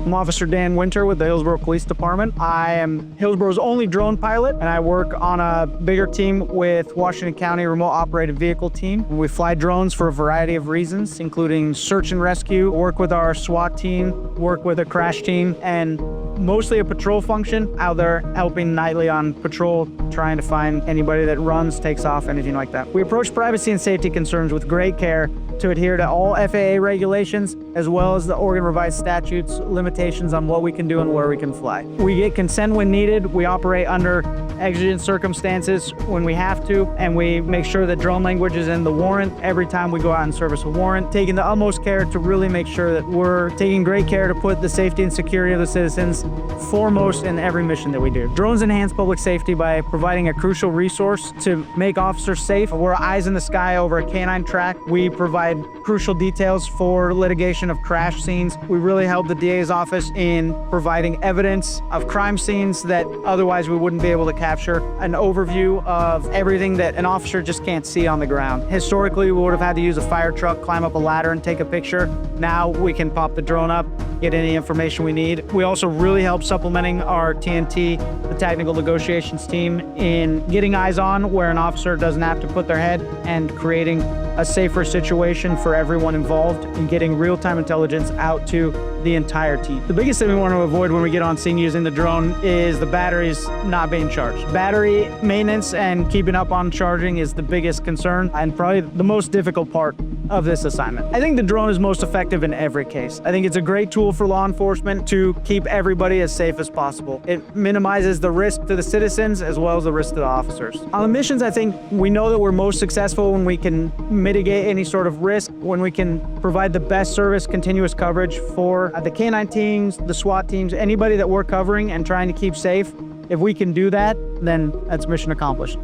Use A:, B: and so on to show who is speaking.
A: I'm Officer Dan Winter with the Hillsboro Police Department. I am Hillsboro's only drone pilot, and I work on a bigger team with Washington County Remote Operated Vehicle Team. We fly drones for a variety of reasons, including search and rescue, work with our SWAT team, work with a crash team, and mostly a patrol function out there helping nightly on patrol, trying to find anybody that runs, takes off, anything like that. We approach privacy and safety concerns with great care to adhere to all FAA regulations, as well as the Oregon Revised Statutes limitations on what we can do and where we can fly. We get consent when needed. We operate under exigent circumstances when we have to, and we make sure that drone language is in the warrant every time we go out and service a warrant, taking the utmost care to really make sure that we're taking great care to put the safety and security of the citizens foremost in every mission that we do. Drones enhance public safety by providing a crucial resource to make officers safe. We're eyes in the sky over a canine track. We provide crucial details for litigation of crash scenes. We really help the DA's office in providing evidence of crime scenes that otherwise we wouldn't be able to capture, an overview of everything that an officer just can't see on the ground. Historically, we would have had to use a fire truck, climb up a ladder and take a picture. Now we can pop the drone up, get any information we need. We also really help supplementing our TNT, the technical negotiations team, in getting eyes on where an officer doesn't have to put their head and creating a safer situation for everyone involved and getting real-time intelligence out to the entire team. The biggest thing we want to avoid when we get on scene using the drone is the batteries not being charged. Battery maintenance and keeping up on charging is the biggest concern and probably the most difficult part of this assignment. I think the drone is most effective in every case. I think it's a great tool for law enforcement to keep everybody as safe as possible. It minimizes the risk to the citizens as well as the risk to the officers. On the missions, I think we know that we're most successful when we can mitigate any sort of risk, when we can provide the best service, continuous coverage for the canine teams, the SWAT teams, anybody that we're covering and trying to keep safe. If we can do that, then that's mission accomplished.